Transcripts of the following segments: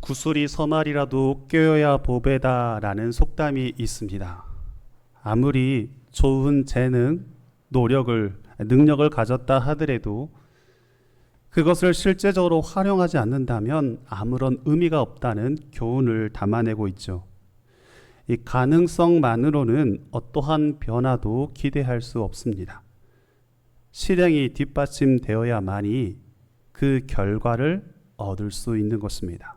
구슬이 서말이라도 꿰어야 보배다라는 속담이 있습니다. 아무리 좋은 재능, 능력을 가졌다 하더라도 그것을 실제적으로 활용하지 않는다면 아무런 의미가 없다는 교훈을 담아내고 있죠. 이 가능성만으로는 어떠한 변화도 기대할 수 없습니다. 실행이 뒷받침되어야만이 그 결과를 얻을 수 있는 것입니다.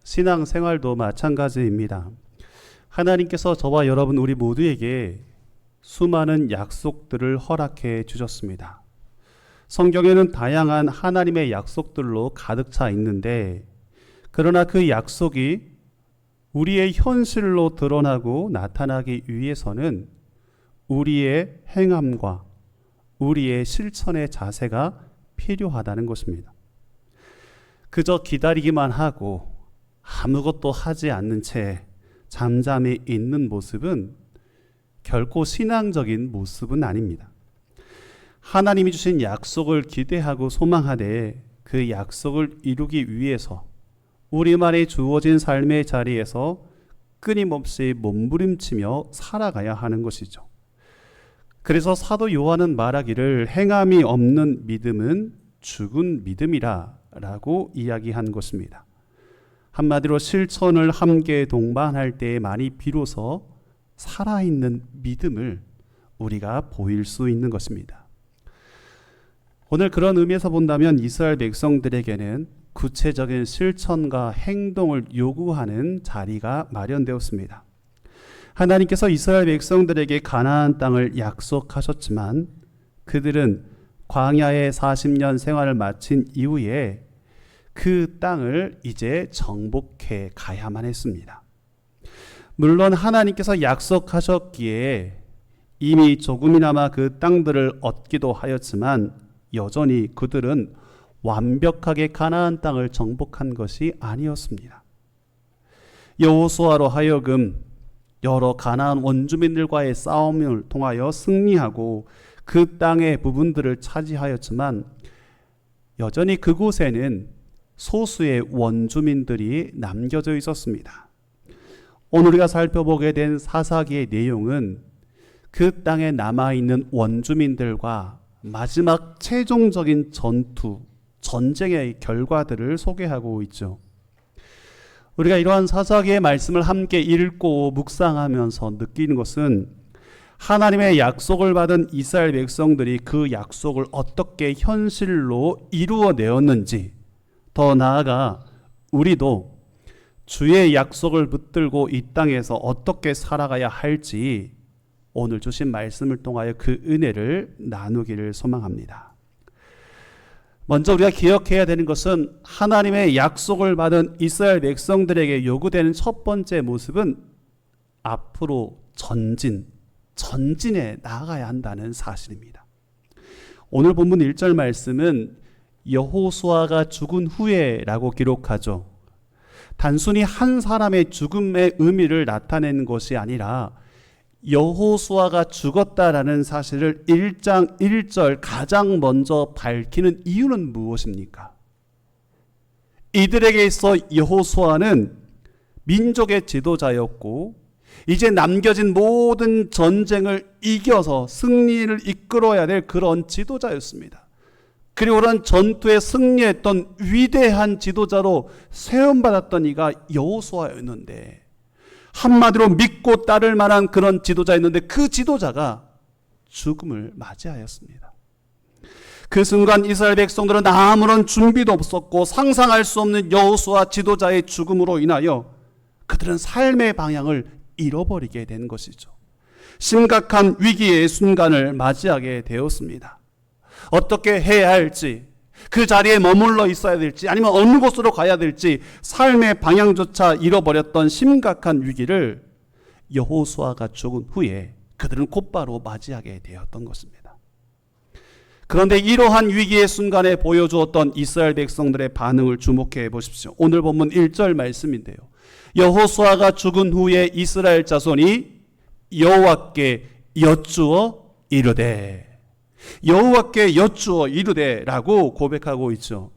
신앙생활도 마찬가지입니다. 하나님께서 저와 여러분 우리 모두에게 수많은 약속들을 허락해 주셨습니다. 성경에는 다양한 하나님의 약속들로 가득 차 있는데, 그러나 그 약속이 우리의 현실로 드러나고 나타나기 위해서는 우리의 행함과 우리의 실천의 자세가 필요하다는 것입니다. 그저 기다리기만 하고 아무것도 하지 않는 채 잠잠히 있는 모습은 결코 신앙적인 모습은 아닙니다. 하나님이 주신 약속을 기대하고 소망하되 그 약속을 이루기 위해서 우리만의 주어진 삶의 자리에서 끊임없이 몸부림치며 살아가야 하는 것이죠. 그래서 사도 요한은 말하기를 행함이 없는 믿음은 죽은 믿음이라 라고 이야기한 것입니다. 한마디로 실천을 함께 동반할 때에만이 비로소 살아있는 믿음을 우리가 보일 수 있는 것입니다. 오늘 그런 의미에서 본다면 이스라엘 백성들에게는 구체적인 실천과 행동을 요구하는 자리가 마련되었습니다. 하나님께서 이스라엘 백성들에게 가나안 땅을 약속하셨지만 그들은 광야의 40년 생활을 마친 이후에 그 땅을 이제 정복해 가야만 했습니다. 물론 하나님께서 약속하셨기에 이미 조금이나마 그 땅들을 얻기도 하였지만 여전히 그들은 완벽하게 가나안 땅을 정복한 것이 아니었습니다. 여호수아로 하여금 여러 가나안 원주민들과의 싸움을 통하여 승리하고 그 땅의 부분들을 차지하였지만 여전히 그곳에는 소수의 원주민들이 남겨져 있었습니다. 오늘 우리가 살펴보게 된 사사기의 내용은 그 땅에 남아있는 원주민들과 마지막 최종적인 전쟁의 결과들을 소개하고 있죠. 우리가 이러한 사사기의 말씀을 함께 읽고 묵상하면서 느끼는 것은 하나님의 약속을 받은 이스라엘 백성들이 그 약속을 어떻게 현실로 이루어내었는지, 더 나아가 우리도 주의 약속을 붙들고 이 땅에서 어떻게 살아가야 할지 오늘 주신 말씀을 통하여 그 은혜를 나누기를 소망합니다. 먼저 우리가 기억해야 되는 것은 하나님의 약속을 받은 이스라엘 백성들에게 요구되는 첫 번째 모습은 앞으로 전진에 나아가야 한다는 사실입니다. 오늘 본문 1절 말씀은 여호수아가 죽은 후에라고 기록하죠. 단순히 한 사람의 죽음의 의미를 나타내는 것이 아니라 여호수아가 죽었다라는 사실을 1장 1절 가장 먼저 밝히는 이유는 무엇입니까? 이들에게 있어 여호수아는 민족의 지도자였고 이제 남겨진 모든 전쟁을 이겨서 승리를 이끌어야 될 그런 지도자였습니다. 그리고 그런 전투에 승리했던 위대한 지도자로 세움받았던 이가 여호수아였는데, 한마디로 믿고 따를 만한 그런 지도자였는데 그 지도자가 죽음을 맞이하였습니다. 그 순간 이스라엘 백성들은 아무런 준비도 없었고 상상할 수 없는 여호수아 지도자의 죽음으로 인하여 그들은 삶의 방향을 잃어버리게 된 것이죠. 심각한 위기의 순간을 맞이하게 되었습니다. 어떻게 해야 할지, 그 자리에 머물러 있어야 될지 아니면 어느 곳으로 가야 될지 삶의 방향조차 잃어버렸던 심각한 위기를 여호수아가 죽은 후에 그들은 곧바로 맞이하게 되었던 것입니다. 그런데 이러한 위기의 순간에 보여주었던 이스라엘 백성들의 반응을 주목해 보십시오. 오늘 본문 1절 말씀인데요. 여호수아가 죽은 후에 이스라엘 자손이 여호와께 여쭈어 이르되, 여호와께 여쭈어 이르되 라고 고백하고 있죠.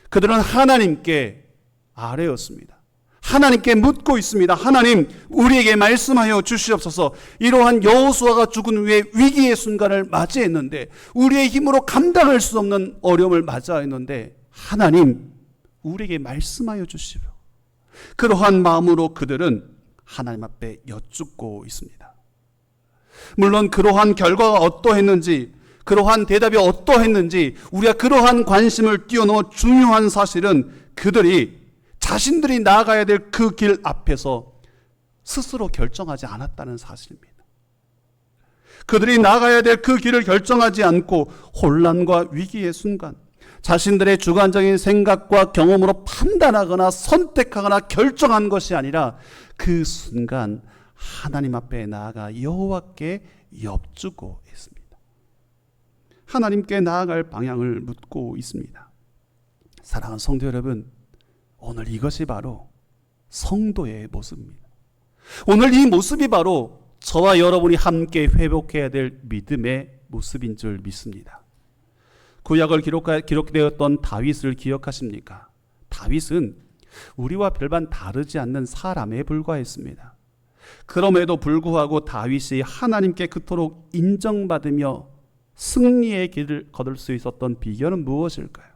그들은 하나님께 아래였습니다. 하나님께 묻고 있습니다. 하나님, 우리에게 말씀하여 주시옵소서. 이러한 여호수아가 죽은 후에 위기의 순간을 맞이했는데, 우리의 힘으로 감당할 수 없는 어려움을 맞이했는데, 하나님, 우리에게 말씀하여 주시오. 그러한 마음으로 그들은 하나님 앞에 여쭙고 있습니다. 물론 그러한 결과가 어떠했는지, 그러한 대답이 어떠했는지, 우리가 그러한 관심을 뛰어넘어 중요한 사실은 그들이 자신들이 나아가야 될 그 길 앞에서 스스로 결정하지 않았다는 사실입니다. 그들이 나아가야 될 그 길을 결정하지 않고 혼란과 위기의 순간, 자신들의 주관적인 생각과 경험으로 판단하거나 선택하거나 결정한 것이 아니라 그 순간 하나님 앞에 나아가 여호와께 여쭙고 있습니다. 하나님께 나아갈 방향을 묻고 있습니다. 사랑하는 성도 여러분, 오늘 이것이 바로 성도의 모습입니다. 오늘 이 모습이 바로 저와 여러분이 함께 회복해야 될 믿음의 모습인 줄 믿습니다. 구약을 기록되었던 다윗을 기억하십니까? 다윗은 우리와 별반 다르지 않는 사람에 불과했습니다. 그럼에도 불구하고 다윗이 하나님께 그토록 인정받으며 승리의 길을 거둘 수 있었던 비결은 무엇일까요?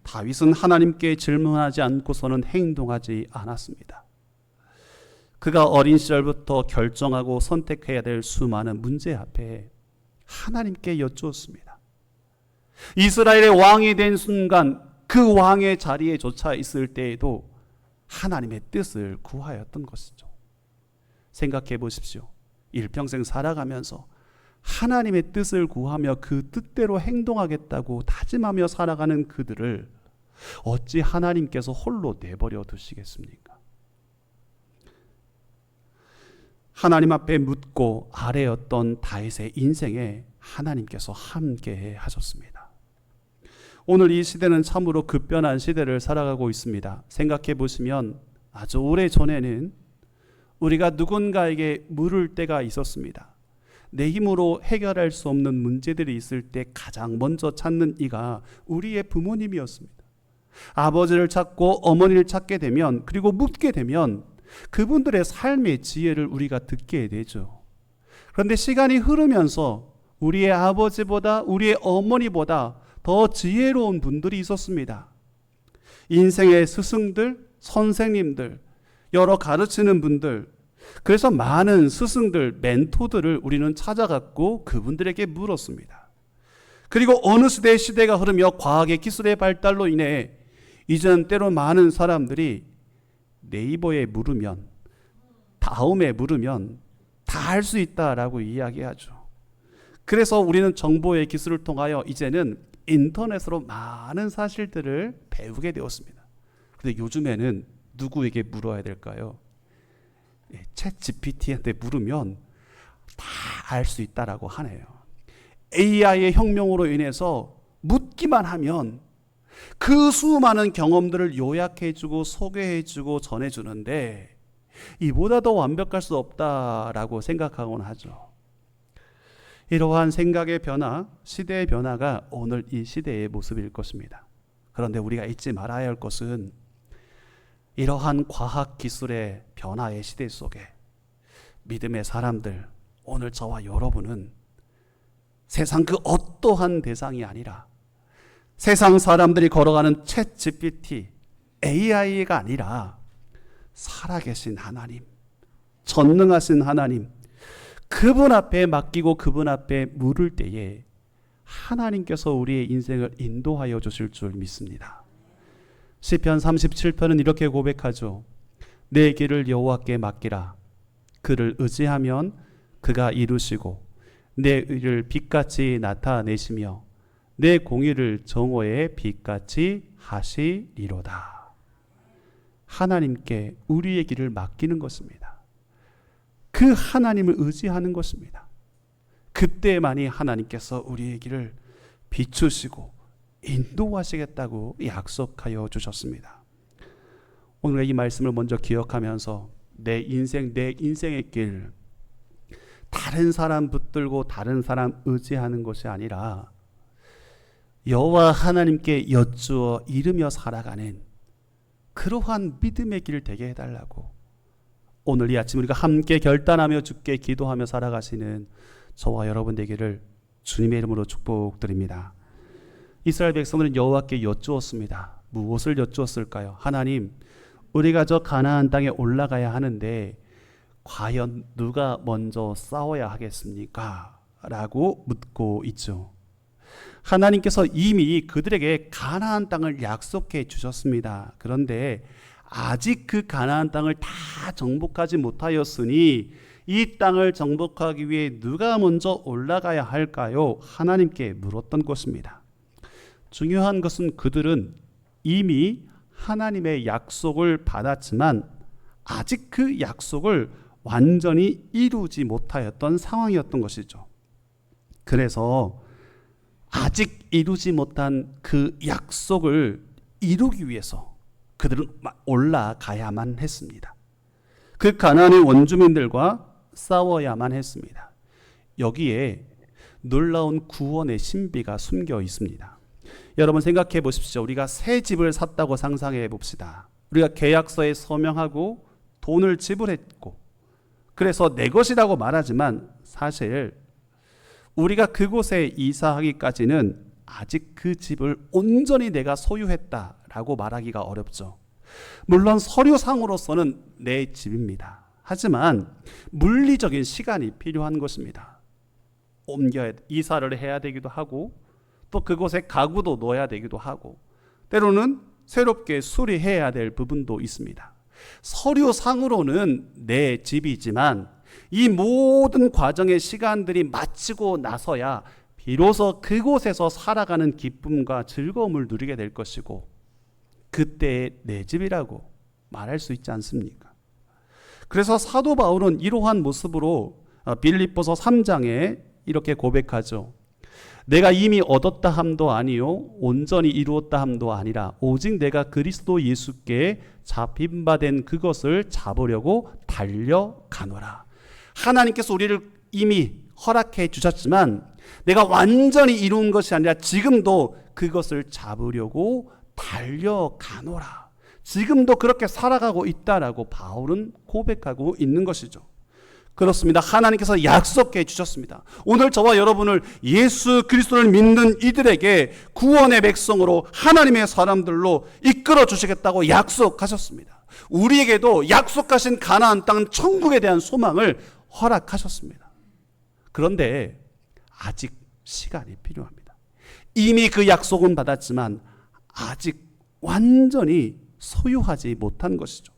다윗은 하나님께 질문하지 않고서는 행동하지 않았습니다. 그가 어린 시절부터 결정하고 선택해야 될 수많은 문제 앞에 하나님께 여쭈었습니다. 이스라엘의 왕이 된 순간 그 왕의 자리에 조차 있을 때에도 하나님의 뜻을 구하였던 것이죠. 생각해 보십시오. 일평생 살아가면서 하나님의 뜻을 구하며 그 뜻대로 행동하겠다고 다짐하며 살아가는 그들을 어찌 하나님께서 홀로 내버려 두시겠습니까? 하나님 앞에 묻고 아뢰었던 다윗의 인생에 하나님께서 함께 하셨습니다. 오늘 이 시대는 참으로 급변한 시대를 살아가고 있습니다. 생각해 보시면 아주 오래전에는 우리가 누군가에게 물을 때가 있었습니다. 내 힘으로 해결할 수 없는 문제들이 있을 때 가장 먼저 찾는 이가 우리의 부모님이었습니다. 아버지를 찾고 어머니를 찾게 되면, 그리고 묻게 되면 그분들의 삶의 지혜를 우리가 듣게 되죠. 그런데 시간이 흐르면서 우리의 아버지보다 우리의 어머니보다 더 지혜로운 분들이 있었습니다. 인생의 스승들, 선생님들, 여러 가르치는 분들, 그래서 많은 스승들, 멘토들을 우리는 찾아갔고 그분들에게 물었습니다. 그리고 어느 시대가 흐르며 과학의 기술의 발달로 인해 이제는 때로 많은 사람들이 네이버에 물으면, 다음에 물으면 다 할 수 있다라고 이야기하죠. 그래서 우리는 정보의 기술을 통하여 이제는 인터넷으로 많은 사실들을 배우게 되었습니다. 그런데 요즘에는 누구에게 물어야 될까요? 챗 GPT한테 물으면 다 알 수 있다라고 하네요. AI의 혁명으로 인해서 묻기만 하면 그 수많은 경험들을 요약해주고 소개해주고 전해주는데 이보다 더 완벽할 수 없다라고 생각하곤 하죠. 이러한 생각의 변화, 시대의 변화가 오늘 이 시대의 모습일 것입니다. 그런데 우리가 잊지 말아야 할 것은 이러한 과학기술의 변화의 시대 속에 믿음의 사람들, 오늘 저와 여러분은 세상 그 어떠한 대상이 아니라 세상 사람들이 걸어가는 챗 GPT, AI가 아니라 살아계신 하나님, 전능하신 하나님, 그분 앞에 맡기고 그분 앞에 물을 때에 하나님께서 우리의 인생을 인도하여 주실 줄 믿습니다. 시편 37편은 이렇게 고백하죠. 내 길을 여호와께 맡기라. 그를 의지하면 그가 이루시고 내 의를 빛같이 나타내시며 내 공의를 정오의 빛같이 하시리로다. 하나님께 우리의 길을 맡기는 것입니다. 그 하나님을 의지하는 것입니다. 그때만이 하나님께서 우리의 길을 비추시고 인도하시겠다고 약속하여 주셨습니다. 오늘 이 말씀을 먼저 기억하면서 내 인생의 길, 다른 사람 붙들고 다른 사람 의지하는 것이 아니라 여호와 하나님께 여쭈어 이르며 살아가는 그러한 믿음의 길 되게 해달라고 오늘 이 아침 우리가 함께 결단하며 주께 기도하며 살아가시는 저와 여러분 되기를 주님의 이름으로 축복드립니다. 이스라엘 백성들은 여호와께 여쭈었습니다. 무엇을 여쭈었을까요? 하나님, 우리가 저 가나안 땅에 올라가야 하는데 과연 누가 먼저 싸워야 하겠습니까? 라고 묻고 있죠. 하나님께서 이미 그들에게 가나안 땅을 약속해 주셨습니다. 그런데 아직 그 가나안 땅을 다 정복하지 못하였으니 이 땅을 정복하기 위해 누가 먼저 올라가야 할까요? 하나님께 물었던 것입니다. 중요한 것은 그들은 이미 하나님의 약속을 받았지만 아직 그 약속을 완전히 이루지 못하였던 상황이었던 것이죠. 그래서 아직 이루지 못한 그 약속을 이루기 위해서 그들은 올라가야만 했습니다. 그 가나안의 원주민들과 싸워야만 했습니다. 여기에 놀라운 구원의 신비가 숨겨 있습니다. 여러분 생각해 보십시오. 우리가 새 집을 샀다고 상상해 봅시다. 우리가 계약서에 서명하고 돈을 지불했고 그래서 내 것이라고 말하지만 사실 우리가 그곳에 이사하기까지는 아직 그 집을 온전히 내가 소유했다라고 말하기가 어렵죠. 물론 서류상으로서는 내 집입니다. 하지만 물리적인 시간이 필요한 것입니다. 이사를 해야 되기도 하고 또 그곳에 가구도 넣어야 되기도 하고 때로는 새롭게 수리해야 될 부분도 있습니다. 서류상으로는 내 집이지만 이 모든 과정의 시간들이 마치고 나서야 비로소 그곳에서 살아가는 기쁨과 즐거움을 누리게 될 것이고 그때 내 집이라고 말할 수 있지 않습니까? 그래서 사도 바울은 이러한 모습으로 빌립보서 3장에 이렇게 고백하죠. 내가 이미 얻었다 함도 아니요 온전히 이루었다 함도 아니라 오직 내가 그리스도 예수께 잡힌 바 된 그것을 잡으려고 달려가노라. 하나님께서 우리를 이미 허락해 주셨지만 내가 완전히 이룬 것이 아니라 지금도 그것을 잡으려고 달려가노라. 지금도 그렇게 살아가고 있다라고 바울은 고백하고 있는 것이죠. 그렇습니다. 하나님께서 약속해 주셨습니다. 오늘 저와 여러분을 예수 그리스도를 믿는 이들에게 구원의 백성으로 하나님의 사람들로 이끌어 주시겠다고 약속하셨습니다. 우리에게도 약속하신 가나안 땅 천국에 대한 소망을 허락하셨습니다. 그런데 아직 시간이 필요합니다. 이미 그 약속은 받았지만 아직 완전히 소유하지 못한 것이죠.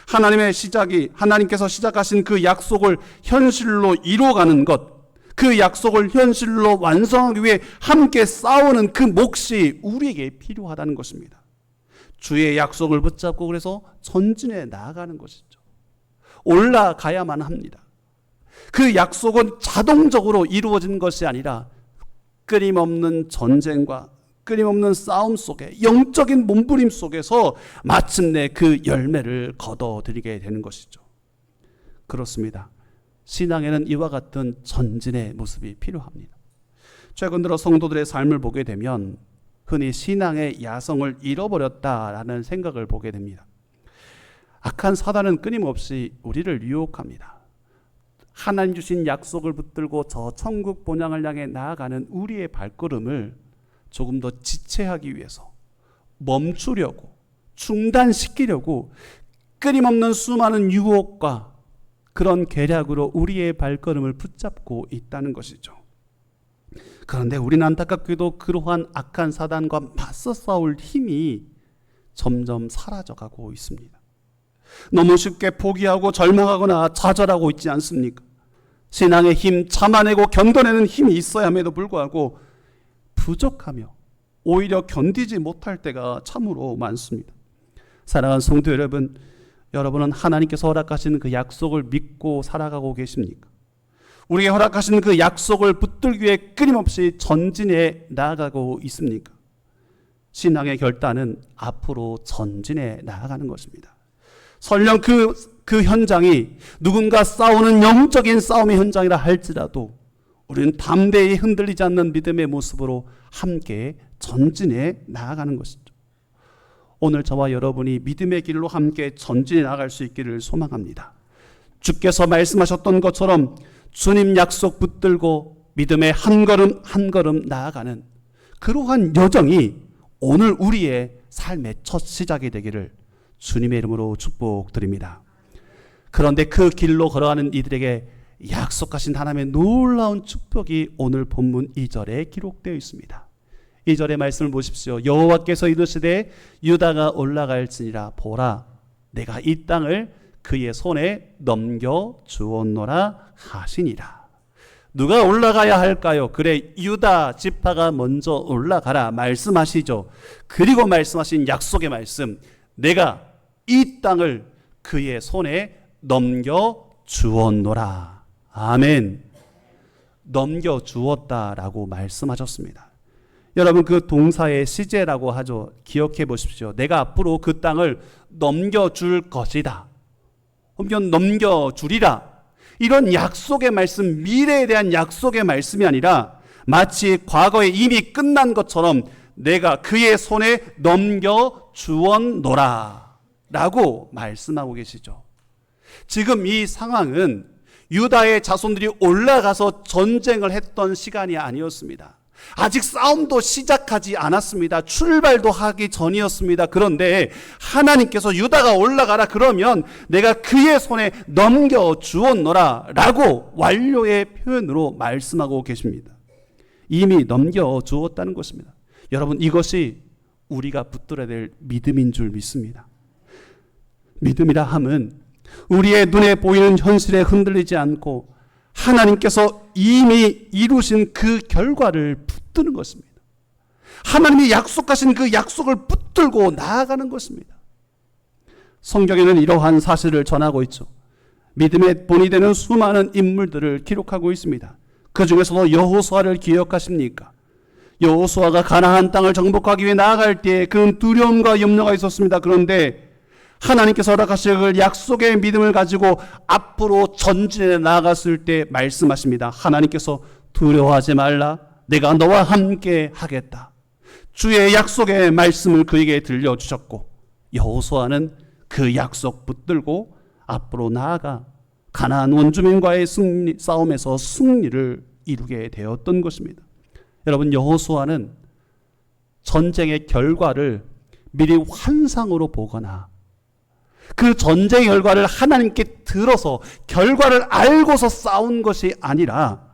하나님께서 시작하신 그 약속을 현실로 이루어가는 것, 그 약속을 현실로 완성하기 위해 함께 싸우는 그 몫이 우리에게 필요하다는 것입니다. 주의 약속을 붙잡고 그래서 전진해 나아가는 것이죠. 올라가야만 합니다. 그 약속은 자동적으로 이루어진 것이 아니라 끊임없는 전쟁과 끊임없는 싸움 속에 영적인 몸부림 속에서 마침내 그 열매를 거둬들이게 되는 것이죠. 그렇습니다. 신앙에는 이와 같은 전진의 모습이 필요합니다. 최근 들어 성도들의 삶을 보게 되면 흔히 신앙의 야성을 잃어버렸다라는 생각을 보게 됩니다. 악한 사단은 끊임없이 우리를 유혹합니다. 하나님 주신 약속을 붙들고 저 천국 본향을 향해 나아가는 우리의 발걸음을 조금 더 지체하기 위해서 멈추려고 중단시키려고 끊임없는 수많은 유혹과 그런 계략으로 우리의 발걸음을 붙잡고 있다는 것이죠. 그런데 우리는 안타깝게도 그러한 악한 사단과 맞서 싸울 힘이 점점 사라져가고 있습니다. 너무 쉽게 포기하고 절망하거나 좌절하고 있지 않습니까? 신앙의 힘, 참아내고 견뎌내는 힘이 있어야 함에도 불구하고 부족하며 오히려 견디지 못할 때가 참으로 많습니다. 사랑하는 성도 여러분, 여러분은 하나님께서 허락하시는 그 약속을 믿고 살아가고 계십니까? 우리에게 허락하시는 그 약속을 붙들기 위해 끊임없이 전진해 나아가고 있습니까? 신앙의 결단은 앞으로 전진해 나아가는 것입니다. 설령 그 현장이 누군가 싸우는 영적인 싸움의 현장이라 할지라도 우리는 담대히 흔들리지 않는 믿음의 모습으로 함께 전진해 나아가는 것이죠. 오늘 저와 여러분이 믿음의 길로 함께 전진해 나갈 수 있기를 소망합니다. 주께서 말씀하셨던 것처럼 주님 약속 붙들고 믿음의 한 걸음 한 걸음 나아가는 그러한 여정이 오늘 우리의 삶의 첫 시작이 되기를 주님의 이름으로 축복드립니다. 그런데 그 길로 걸어가는 이들에게 약속하신 하나님의 놀라운 축복이 오늘 본문 2절에 기록되어 있습니다. 2절의 말씀을 보십시오. 여호와께서 이르시되 유다가 올라갈지니라 보라 내가 이 땅을 그의 손에 넘겨 주었노라 하시니라. 누가 올라가야 할까요? 그래 유다 지파가 먼저 올라가라 말씀하시죠. 그리고 말씀하신 약속의 말씀 내가 이 땅을 그의 손에 넘겨 주었노라. 아멘. 넘겨 주었다라고 말씀하셨습니다. 여러분 그 동사의 시제라고 하죠. 기억해 보십시오. 내가 앞으로 그 땅을 넘겨줄 것이다. 넘겨주리라. 이런 약속의 말씀, 미래에 대한 약속의 말씀이 아니라 마치 과거에 이미 끝난 것처럼 내가 그의 손에 넘겨주었노라 라고 말씀하고 계시죠. 지금 이 상황은 유다의 자손들이 올라가서 전쟁을 했던 시간이 아니었습니다. 아직 싸움도 시작하지 않았습니다. 출발도 하기 전이었습니다. 그런데 하나님께서 유다가 올라가라 그러면 내가 그의 손에 넘겨주었노라 라고 완료의 표현으로 말씀하고 계십니다. 이미 넘겨주었다는 것입니다. 여러분 이것이 우리가 붙들어야 될 믿음인 줄 믿습니다. 믿음이라 함은 우리의 눈에 보이는 현실에 흔들리지 않고 하나님께서 이미 이루신 그 결과를 붙드는 것입니다. 하나님이 약속하신 그 약속을 붙들고 나아가는 것입니다. 성경에는 이러한 사실을 전하고 있죠. 믿음의 본이 되는 수많은 인물들을 기록하고 있습니다. 그 중에서도 여호수아를 기억하십니까? 여호수아가 가나안 땅을 정복하기 위해 나아갈 때 그는 두려움과 염려가 있었습니다. 그런데 하나님께서 허락하실 그 약속의 믿음을 가지고 앞으로 전진해 나아갔을 때 말씀하십니다. 하나님께서 두려워하지 말라. 내가 너와 함께 하겠다. 주의 약속의 말씀을 그에게 들려주셨고 여호수아는 그 약속 붙들고 앞으로 나아가 가나안 원주민과의 싸움에서 승리를 이루게 되었던 것입니다. 여러분 여호수아는 전쟁의 결과를 미리 환상으로 보거나 그 전쟁의 결과를 하나님께 들어서 결과를 알고서 싸운 것이 아니라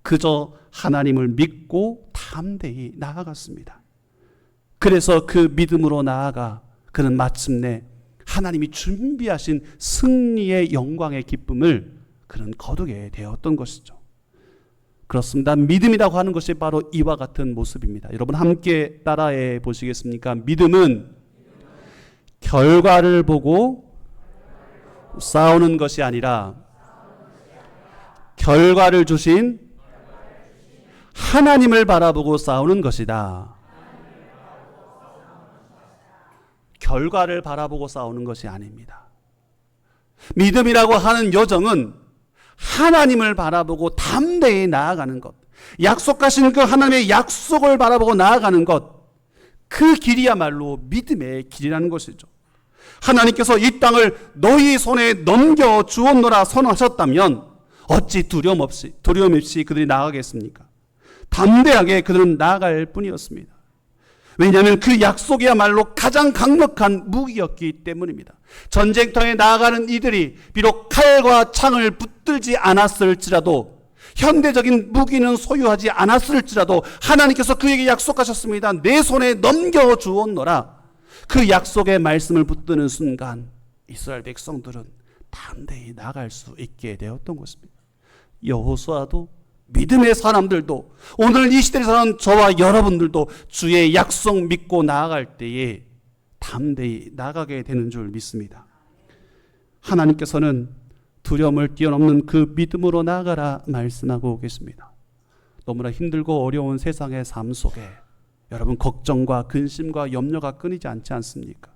그저 하나님을 믿고 담대히 나아갔습니다. 그래서 그 믿음으로 나아가 그는 마침내 하나님이 준비하신 승리의 영광의 기쁨을 그는 거두게 되었던 것이죠. 그렇습니다. 믿음이라고 하는 것이 바로 이와 같은 모습입니다. 여러분 함께 따라해 보시겠습니까? 믿음은 결과를 보고 싸우는 것이 아니라 결과를 주신 하나님을 바라보고 싸우는 것이다. 결과를 바라보고 싸우는 것이 아닙니다. 믿음이라고 하는 여정은 하나님을 바라보고 담대히 나아가는 것, 약속하신 그 하나님의 약속을 바라보고 나아가는 것, 그 길이야말로 믿음의 길이라는 것이죠. 하나님께서 이 땅을 너희 손에 넘겨주었노라 선언하셨다면 어찌 두려움 없이 그들이 나아가겠습니까? 담대하게 그들은 나아갈 뿐이었습니다. 왜냐하면 그 약속이야말로 가장 강력한 무기였기 때문입니다. 전쟁터에 나아가는 이들이 비록 칼과 창을 붙들지 않았을지라도 현대적인 무기는 소유하지 않았을지라도 하나님께서 그에게 약속하셨습니다. 내 손에 넘겨주었노라. 그 약속의 말씀을 붙드는 순간 이스라엘 백성들은 담대히 나갈 수 있게 되었던 것입니다. 여호수아도 믿음의 사람들도 오늘 이 시대에 사는 저와 여러분들도 주의 약속 믿고 나아갈 때에 담대히 나가게 되는 줄 믿습니다. 하나님께서는 두려움을 뛰어넘는 그 믿음으로 나아가라 말씀하고 계십니다. 너무나 힘들고 어려운 세상의 삶 속에 여러분 걱정과 근심과 염려가 끊이지 않지 않습니까?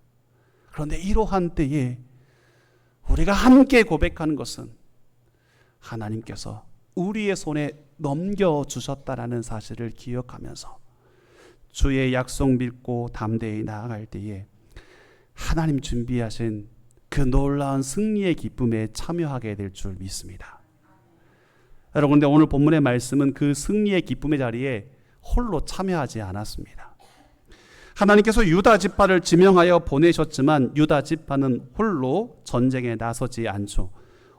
그런데 이러한 때에 우리가 함께 고백하는 것은 하나님께서 우리의 손에 넘겨주셨다라는 사실을 기억하면서 주의 약속 믿고 담대히 나아갈 때에 하나님 준비하신 그 놀라운 승리의 기쁨에 참여하게 될 줄 믿습니다. 여러분, 근데 오늘 본문의 말씀은 그 승리의 기쁨의 자리에 홀로 참여하지 않았습니다. 하나님께서 유다 지파를 지명하여 보내셨지만 유다 지파는 홀로 전쟁에 나서지 않죠.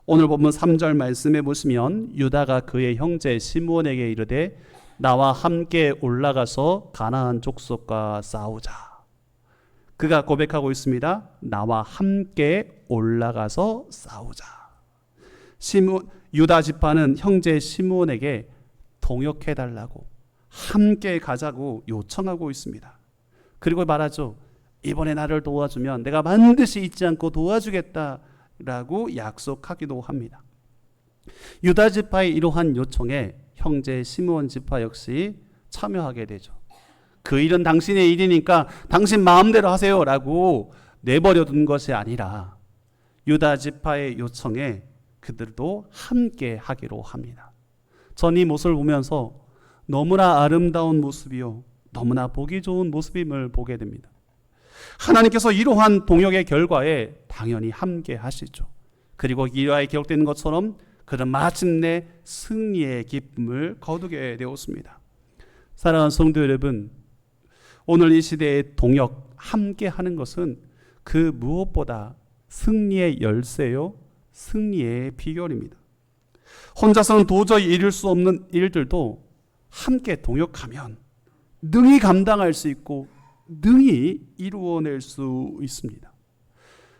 오늘 본문 3절 말씀에 보시면 유다가 그의 형제 시므온에게 이르되 나와 함께 올라가서 가나안 족속과 싸우자. 그가 고백하고 있습니다. 나와 함께 올라가서 싸우자. 유다 지파는 형제 시므온에게 동역해달라고, 함께 가자고 요청하고 있습니다. 그리고 말하죠. 이번에 나를 도와주면 내가 반드시 잊지 않고 도와주겠다라고 약속하기도 합니다. 유다 지파의 이러한 요청에 형제 시므온 지파 역시 참여하게 되죠. 그 일은 당신의 일이니까 당신 마음대로 하세요라고 내버려둔 것이 아니라 유다 지파의 요청에 그들도 함께 하기로 합니다. 전 이 모습을 보면서 너무나 아름다운 모습이요, 너무나 보기 좋은 모습임을 보게 됩니다. 하나님께서 이러한 동역의 결과에 당연히 함께 하시죠. 그리고 이하에 기록되는 것처럼 그는 마침내 승리의 기쁨을 거두게 되었습니다. 사랑하는 성도 여러분, 오늘 이 시대의 동역, 함께 하는 것은 그 무엇보다 승리의 열쇠요, 승리의 비결입니다. 혼자서는 도저히 이룰 수 없는 일들도 함께 동역하면 능히 감당할 수 있고 능히 이루어낼 수 있습니다.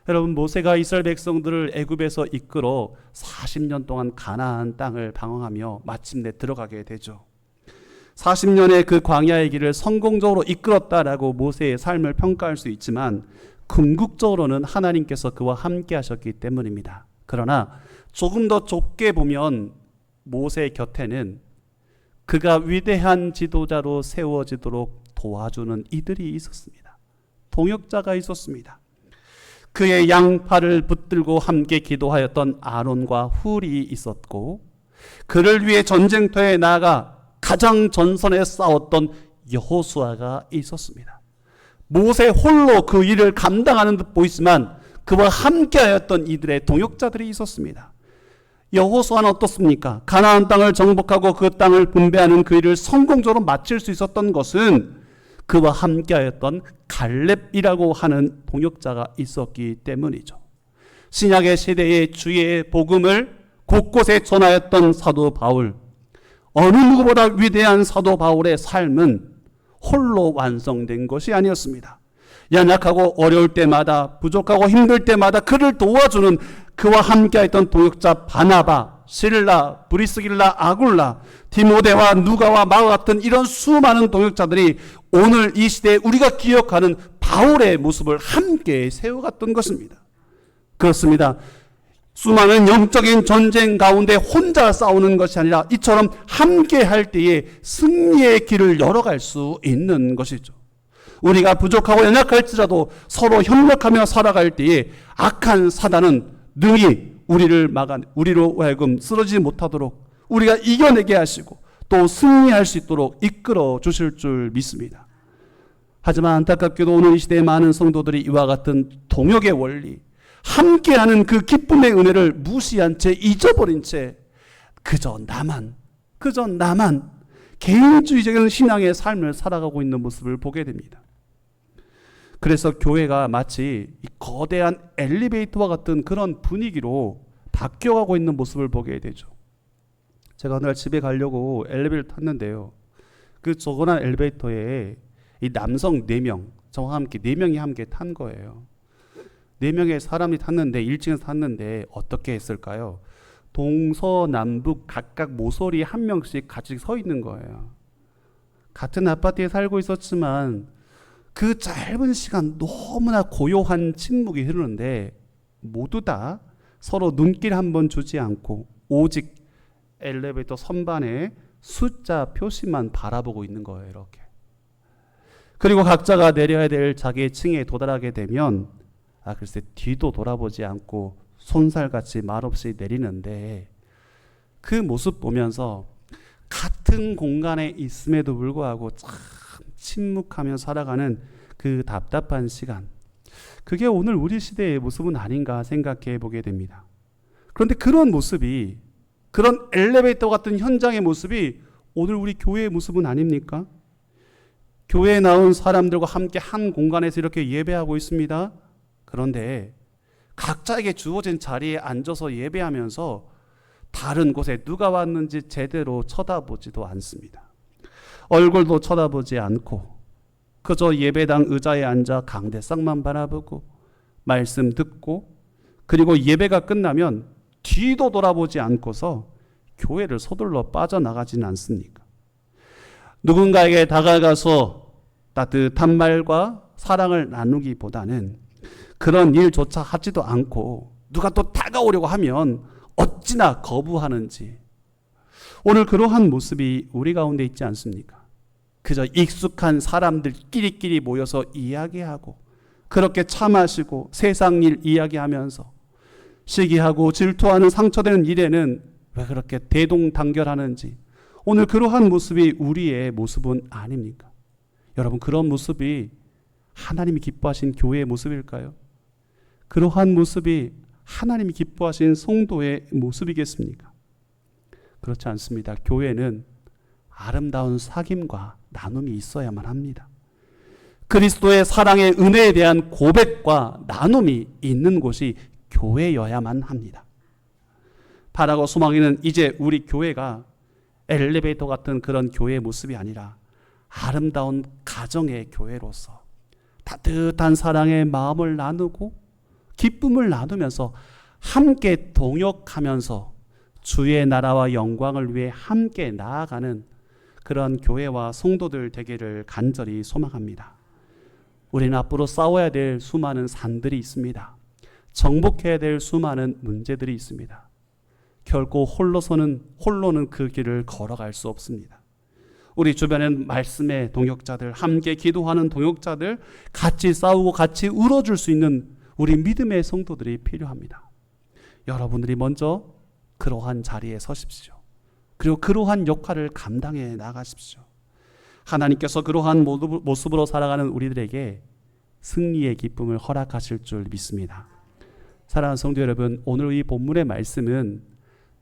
여러분, 모세가 이스라엘 백성들을 애굽에서 이끌어 40년 동안 가나안 땅을 방황하며 마침내 들어가게 되죠. 40년의 그 광야의 길을 성공적으로 이끌었다라고 모세의 삶을 평가할 수 있지만 궁극적으로는 하나님께서 그와 함께 하셨기 때문입니다. 그러나 조금 더 좁게 보면 모세 곁에는 그가 위대한 지도자로 세워지도록 도와주는 이들이 있었습니다. 동역자가 있었습니다. 그의 양팔을 붙들고 함께 기도하였던 아론과 훌이 있었고, 그를 위해 전쟁터에 나아가 가장 전선에 싸웠던 여호수아가 있었습니다. 모세 홀로 그 일을 감당하는 듯 보이지만 그와 함께하였던 이들의 동역자들이 있었습니다. 여호수아는 어떻습니까? 가나안 땅을 정복하고 그 땅을 분배하는 그 일을 성공적으로 마칠 수 있었던 것은 그와 함께하였던 갈렙이라고 하는 동역자가 있었기 때문이죠. 신약의 시대에 주의 복음을 곳곳에 전하였던 사도 바울, 어느 누구보다 위대한 사도 바울의 삶은 홀로 완성된 것이 아니었습니다. 연약하고 어려울 때마다, 부족하고 힘들 때마다 그를 도와주는 그와 함께했던 동역자 바나바, 실라, 브리스길라, 아굴라, 디모데와 누가와 마가 같은 이런 수많은 동역자들이 오늘 이 시대에 우리가 기억하는 바울의 모습을 함께 세워갔던 것입니다. 그렇습니다. 수많은 영적인 전쟁 가운데 혼자 싸우는 것이 아니라 이처럼 함께 할 때에 승리의 길을 열어갈 수 있는 것이죠. 우리가 부족하고 연약할지라도 서로 협력하며 살아갈 때에 악한 사단은 능히 우리로 하여금 쓰러지지 못하도록 우리가 이겨내게 하시고 또 승리할 수 있도록 이끌어 주실 줄 믿습니다. 하지만 안타깝게도 오늘 이 시대의 많은 성도들이 이와 같은 동역의 원리, 함께하는 그 기쁨의 은혜를 무시한 채, 잊어버린 채 그저 나만 개인주의적인 신앙의 삶을 살아가고 있는 모습을 보게 됩니다. 그래서 교회가 마치 이 거대한 엘리베이터와 같은 그런 분위기로 바뀌어가고 있는 모습을 보게 되죠. 제가 어느 날 집에 가려고 엘리베이터를 탔는데요. 그 조그만 엘리베이터에 이 남성 4명, 저와 함께 4명이 함께 탄 거예요. 4명의 사람이 탔는데 1층에서 탔는데 어떻게 했을까요? 동서남북 각각 모서리 한 명씩 같이 서 있는 거예요. 같은 아파트에 살고 있었지만 그 짧은 시간 너무나 고요한 침묵이 흐르는데 모두 다 서로 눈길 한번 주지 않고 오직 엘리베이터 선반에 숫자 표시만 바라보고 있는 거예요. 이렇게. 그리고 각자가 내려야 될 자기의 층에 도달하게 되면 글쎄 뒤도 돌아보지 않고 손살같이 말없이 내리는데 그 모습 보면서 같은 공간에 있음에도 불구하고 참 침묵하며 살아가는 그 답답한 시간, 그게 오늘 우리 시대의 모습은 아닌가 생각해 보게 됩니다. 그런데 그런 모습이, 그런 엘리베이터 같은 현장의 모습이 오늘 우리 교회의 모습은 아닙니까? 교회에 나온 사람들과 함께 한 공간에서 이렇게 예배하고 있습니다. 그런데 각자에게 주어진 자리에 앉아서 예배하면서 다른 곳에 누가 왔는지 제대로 쳐다보지도 않습니다. 얼굴도 쳐다보지 않고 그저 예배당 의자에 앉아 강대상만 바라보고 말씀 듣고, 그리고 예배가 끝나면 뒤도 돌아보지 않고서 교회를 서둘러 빠져나가지는 않습니까? 누군가에게 다가가서 따뜻한 말과 사랑을 나누기보다는 그런 일조차 하지도 않고 누가 또 다가오려고 하면 어찌나 거부하는지, 오늘 그러한 모습이 우리 가운데 있지 않습니까? 그저 익숙한 사람들끼리끼리 모여서 이야기하고 그렇게 차 마시고 세상 일 이야기하면서 시기하고 질투하는 상처되는 일에는 왜 그렇게 대동단결하는지, 오늘 그러한 모습이 우리의 모습은 아닙니까? 여러분, 그런 모습이 하나님이 기뻐하신 교회의 모습일까요? 그러한 모습이 하나님이 기뻐하신 성도의 모습이겠습니까? 그렇지 않습니다. 교회는 아름다운 사귐과 나눔이 있어야만 합니다. 그리스도의 사랑의 은혜에 대한 고백과 나눔이 있는 곳이 교회여야만 합니다. 바라고 소망이는 이제 우리 교회가 엘리베이터 같은 그런 교회의 모습이 아니라 아름다운 가정의 교회로서 따뜻한 사랑의 마음을 나누고 기쁨을 나누면서 함께 동역하면서 주의 나라와 영광을 위해 함께 나아가는 그런 교회와 성도들 되기를 간절히 소망합니다. 우리는 앞으로 싸워야 될 수많은 산들이 있습니다. 정복해야 될 수많은 문제들이 있습니다. 결코 홀로는 그 길을 걸어갈 수 없습니다. 우리 주변엔 말씀의 동역자들, 함께 기도하는 동역자들, 같이 싸우고 같이 울어줄 수 있는 우리 믿음의 성도들이 필요합니다. 여러분들이 먼저 그러한 자리에 서십시오. 그리고 그러한 역할을 감당해 나가십시오. 하나님께서 그러한 모습으로 살아가는 우리들에게 승리의 기쁨을 허락하실 줄 믿습니다. 사랑하는 성도 여러분, 오늘 이 본문의 말씀은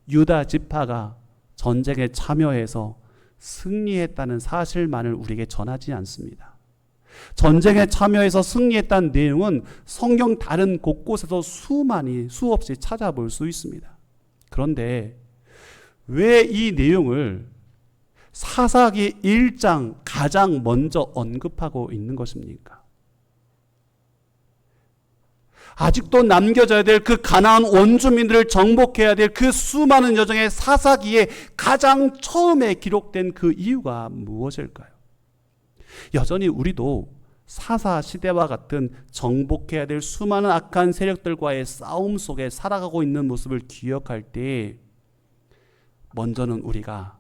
유다 지파가 전쟁에 참여해서 승리했다는 사실만을 우리에게 전하지 않습니다. 전쟁에 참여해서 승리했다는 내용은 성경 다른 곳곳에서 수없이 찾아볼 수 있습니다. 그런데 왜 이 내용을 사사기 1장 가장 먼저 언급하고 있는 것입니까? 아직도 남겨져야 될 그 가나안 원주민들을 정복해야 될 그 수많은 여정의 사사기에 가장 처음에 기록된 그 이유가 무엇일까요? 여전히 우리도 사사 시대와 같은 정복해야 될 수많은 악한 세력들과의 싸움 속에 살아가고 있는 모습을 기억할 때 먼저는 우리가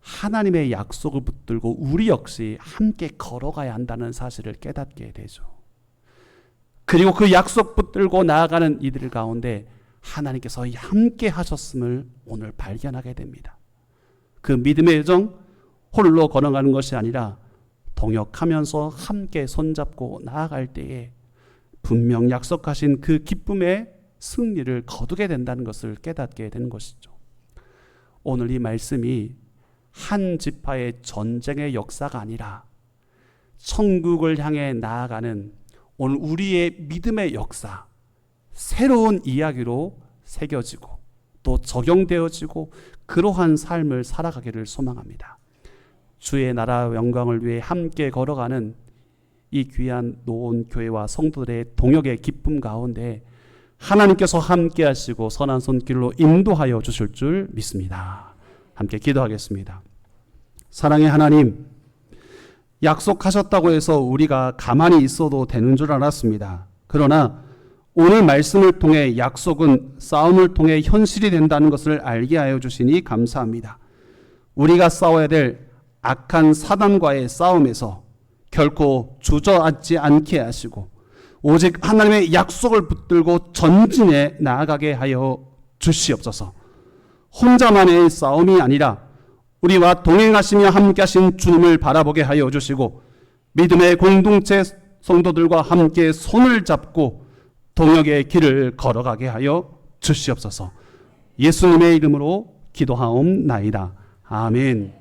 하나님의 약속을 붙들고 우리 역시 함께 걸어가야 한다는 사실을 깨닫게 되죠. 그리고 그 약속 붙들고 나아가는 이들 가운데 하나님께서 함께 하셨음을 오늘 발견하게 됩니다. 그 믿음의 여정 홀로 걸어가는 것이 아니라 동역하면서 함께 손잡고 나아갈 때에 분명 약속하신 그 기쁨의 승리를 거두게 된다는 것을 깨닫게 되는 것이죠. 오늘 이 말씀이 한 지파의 전쟁의 역사가 아니라 천국을 향해 나아가는 오늘 우리의 믿음의 역사, 새로운 이야기로 새겨지고 또 적용되어지고 그러한 삶을 살아가기를 소망합니다. 주의 나라 영광을 위해 함께 걸어가는 이 귀한 노원 교회와 성도들의 동역의 기쁨 가운데 하나님께서 함께 하시고 선한 손길로 인도하여 주실 줄 믿습니다. 함께 기도하겠습니다. 사랑의 하나님, 약속하셨다고 해서 우리가 가만히 있어도 되는 줄 알았습니다. 그러나 오늘 말씀을 통해 약속은 싸움을 통해 현실이 된다는 것을 알게 하여 주시니 감사합니다. 우리가 싸워야 될 악한 사단과의 싸움에서 결코 주저앉지 않게 하시고 오직 하나님의 약속을 붙들고 전진해 나아가게 하여 주시옵소서. 혼자만의 싸움이 아니라 우리와 동행하시며 함께 하신 주님을 바라보게 하여 주시고 믿음의 공동체 성도들과 함께 손을 잡고 동역의 길을 걸어가게 하여 주시옵소서. 예수님의 이름으로 기도하옵나이다. 아멘.